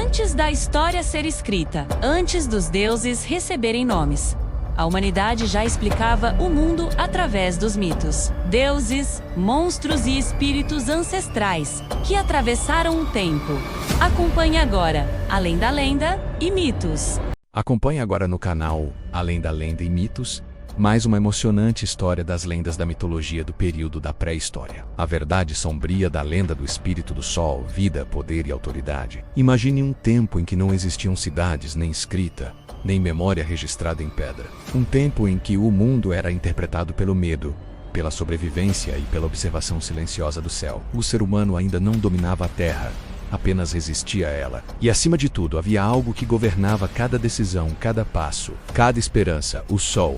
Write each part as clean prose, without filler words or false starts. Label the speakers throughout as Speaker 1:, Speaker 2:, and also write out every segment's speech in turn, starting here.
Speaker 1: Antes da história ser escrita, antes dos deuses receberem nomes, a humanidade já explicava o mundo através dos mitos. Deuses, monstros e espíritos ancestrais que atravessaram o tempo. Acompanhe agora Além da Lenda e Mitos.
Speaker 2: Acompanhe agora no canal Além da Lenda e Mitos, mais uma emocionante história das lendas da mitologia do período da pré-história. A verdade sombria da lenda do espírito do sol, vida, poder e autoridade. Imagine um tempo em que não existiam cidades, nem escrita, nem memória registrada em pedra. Um tempo em que o mundo era interpretado pelo medo, pela sobrevivência e pela observação silenciosa do céu. O ser humano ainda não dominava a terra, apenas resistia a ela. E acima de tudo, havia algo que governava cada decisão, cada passo, cada esperança: o sol.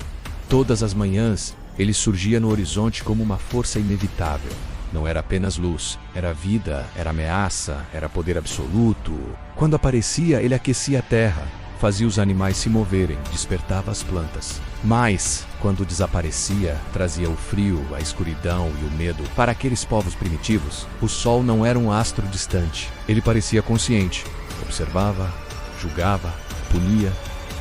Speaker 2: Todas as manhãs, ele surgia no horizonte como uma força inevitável. Não era apenas luz, era vida, era ameaça, era poder absoluto. Quando aparecia, ele aquecia a terra, fazia os animais se moverem, despertava as plantas. Mas, quando desaparecia, trazia o frio, a escuridão e o medo. Para aqueles povos primitivos, o sol não era um astro distante. Ele parecia consciente, observava, julgava, punia.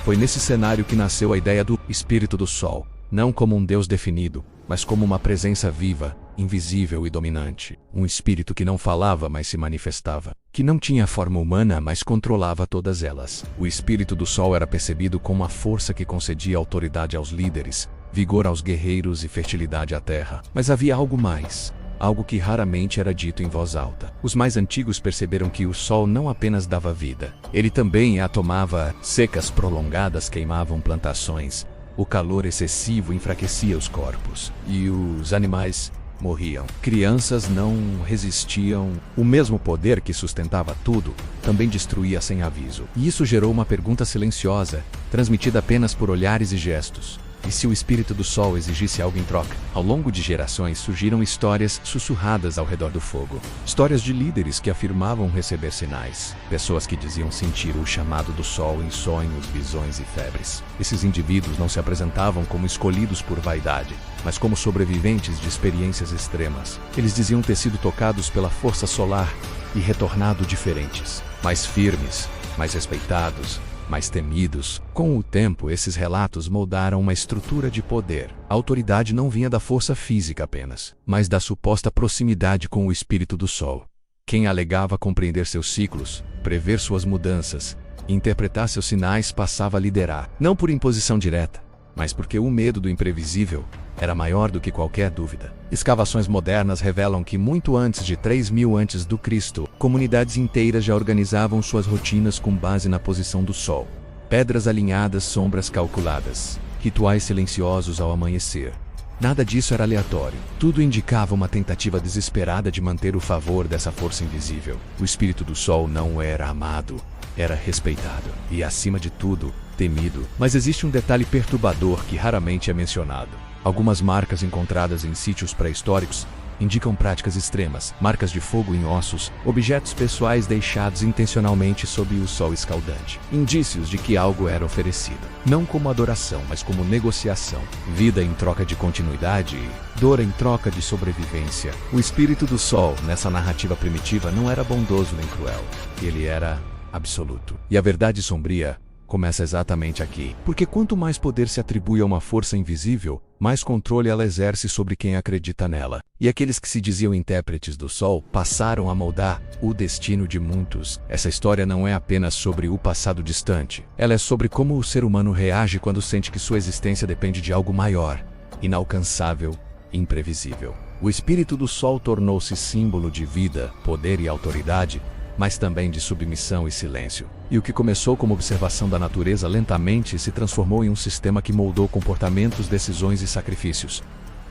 Speaker 2: Foi nesse cenário que nasceu a ideia do espírito do sol, não como um deus definido, mas como uma presença viva, invisível e dominante. Um espírito que não falava, mas se manifestava, que não tinha forma humana, mas controlava todas elas. O espírito do sol era percebido como uma força que concedia autoridade aos líderes, vigor aos guerreiros e fertilidade à terra. Mas havia algo mais. Algo que raramente era dito em voz alta. Os mais antigos perceberam que o sol não apenas dava vida, ele também a tomava. Secas prolongadas queimavam plantações, o calor excessivo enfraquecia os corpos, e os animais morriam. Crianças não resistiam. O mesmo poder que sustentava tudo também destruía sem aviso. E isso gerou uma pergunta silenciosa, transmitida apenas por olhares e gestos. E se o espírito do sol exigisse algo em troca? Ao longo de gerações surgiram histórias sussurradas ao redor do fogo. Histórias de líderes que afirmavam receber sinais. Pessoas que diziam sentir o chamado do sol em sonhos, visões e febres. Esses indivíduos não se apresentavam como escolhidos por vaidade, mas como sobreviventes de experiências extremas. Eles diziam ter sido tocados pela força solar e retornado diferentes, mais firmes, mais respeitados, mais temidos. Com o tempo, esses relatos moldaram uma estrutura de poder. A autoridade não vinha da força física apenas, mas da suposta proximidade com o espírito do sol. Quem alegava compreender seus ciclos, prever suas mudanças e interpretar seus sinais passava a liderar, não por imposição direta, mas porque o medo do imprevisível era maior do que qualquer dúvida. Escavações modernas revelam que muito antes de 3000 a.C., comunidades inteiras já organizavam suas rotinas com base na posição do sol. Pedras alinhadas, sombras calculadas, rituais silenciosos ao amanhecer. Nada disso era aleatório. Tudo indicava uma tentativa desesperada de manter o favor dessa força invisível. O espírito do sol não era amado, era respeitado e, acima de tudo, temido. Mas existe um detalhe perturbador que raramente é mencionado. Algumas marcas encontradas em sítios pré-históricos indicam práticas extremas, marcas de fogo em ossos, objetos pessoais deixados intencionalmente sob o sol escaldante. Indícios de que algo era oferecido, não como adoração, mas como negociação. Vida em troca de continuidade, dor em troca de sobrevivência. O espírito do sol, nessa narrativa primitiva, não era bondoso nem cruel. Ele era absoluto. E a verdade sombria começa exatamente aqui. Porque quanto mais poder se atribui a uma força invisível, mais controle ela exerce sobre quem acredita nela. E aqueles que se diziam intérpretes do sol passaram a moldar o destino de muitos. Essa história não é apenas sobre o passado distante. Ela é sobre como o ser humano reage quando sente que sua existência depende de algo maior, inalcançável, imprevisível. O espírito do sol tornou-se símbolo de vida, poder e autoridade, mas também de submissão e silêncio. E o que começou como observação da natureza lentamente se transformou em um sistema que moldou comportamentos, decisões e sacrifícios.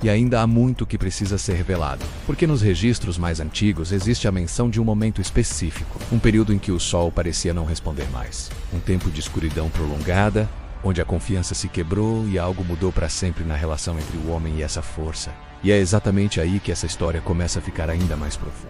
Speaker 2: E ainda há muito que precisa ser revelado, porque nos registros mais antigos existe a menção de um momento específico, um período em que o sol parecia não responder mais. Um tempo de escuridão prolongada, onde a confiança se quebrou e algo mudou para sempre na relação entre o homem e essa força. E é exatamente aí que essa história começa a ficar ainda mais profunda.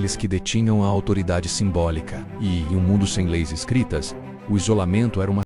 Speaker 2: aqueles que detinham a autoridade simbólica. E, em um mundo sem leis escritas, o isolamento era uma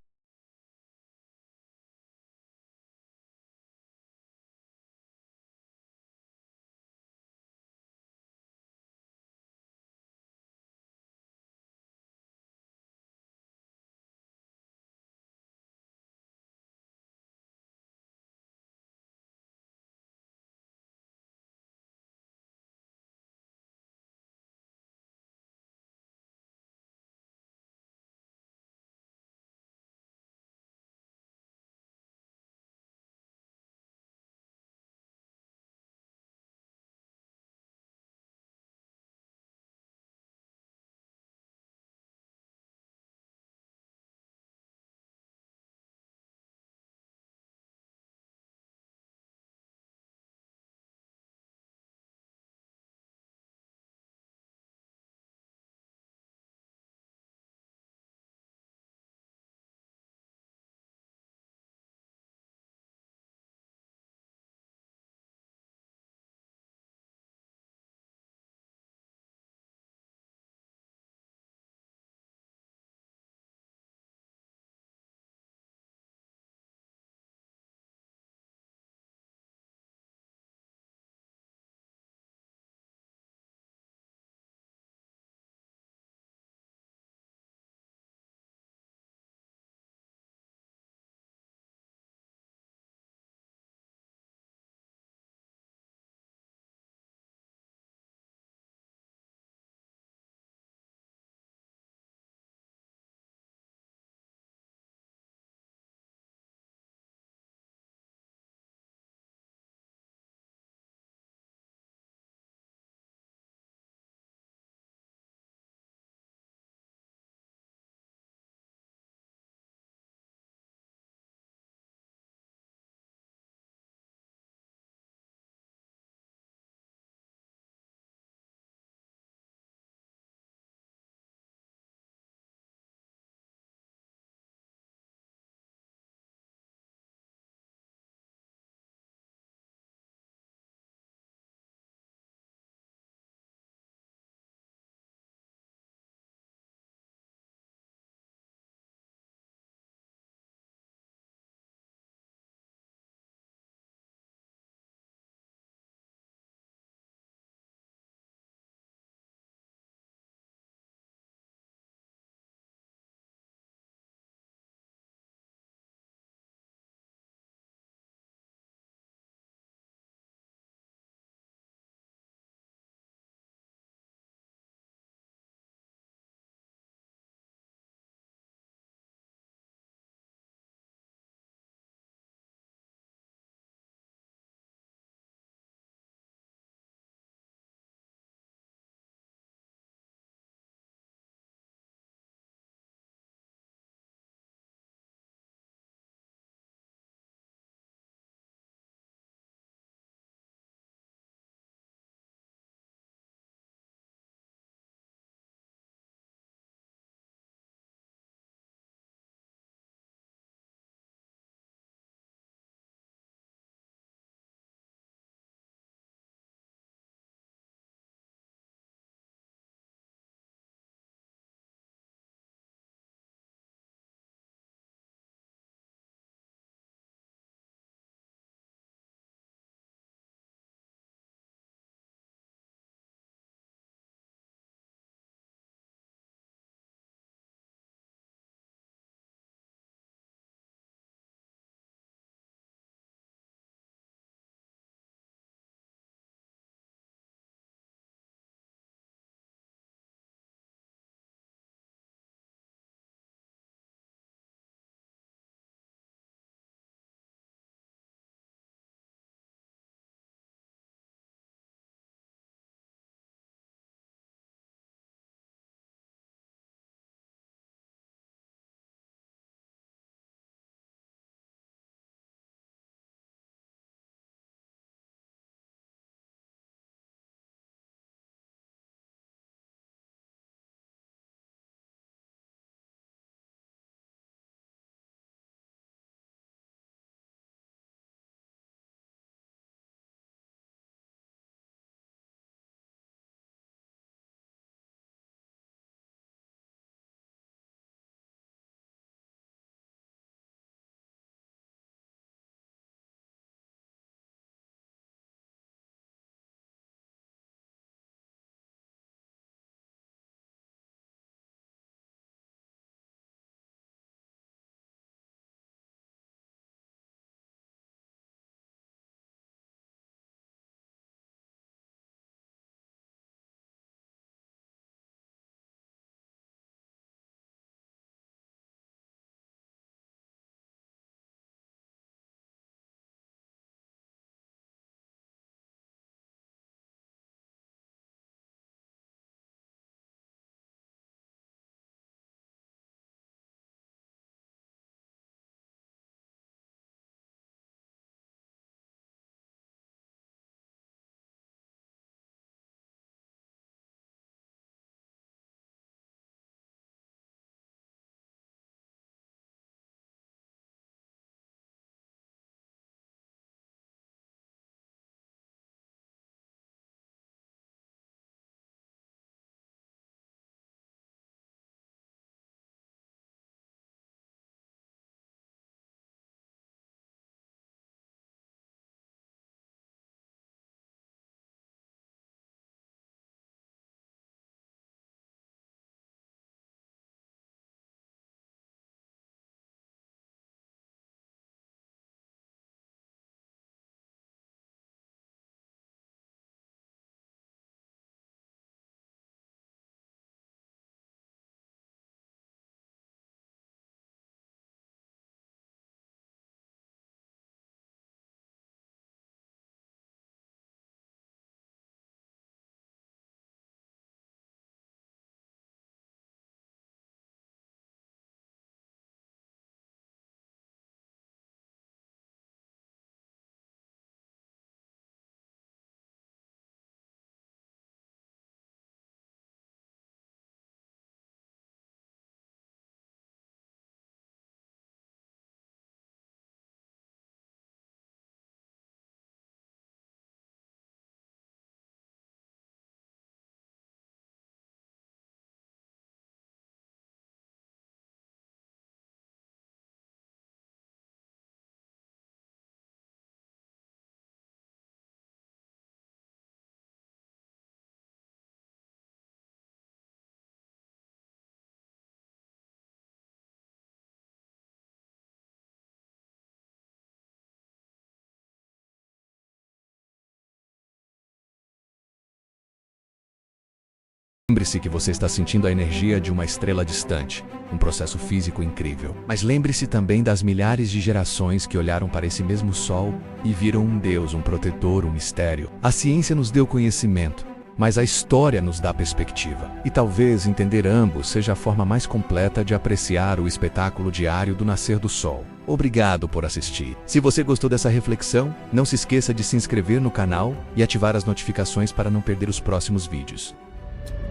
Speaker 2: Lembre-se que você está sentindo a energia de uma estrela distante, um processo físico incrível. Mas lembre-se também das milhares de gerações que olharam para esse mesmo Sol e viram um Deus, um protetor, um mistério. A ciência nos deu conhecimento, mas a história nos dá perspectiva. E talvez entender ambos seja a forma mais completa de apreciar o espetáculo diário do nascer do Sol. Obrigado por assistir. Se você gostou dessa reflexão, não se esqueça de se inscrever no canal e ativar as notificações para não perder os próximos vídeos.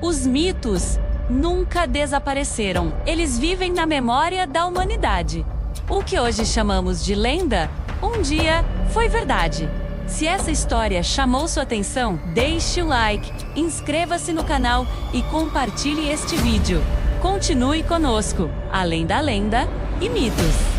Speaker 1: Os mitos nunca desapareceram. Eles vivem na memória da humanidade. O que hoje chamamos de lenda, um dia foi verdade. Se essa história chamou sua atenção, deixe o like, inscreva-se no canal e compartilhe este vídeo. Continue conosco, além da lenda e mitos.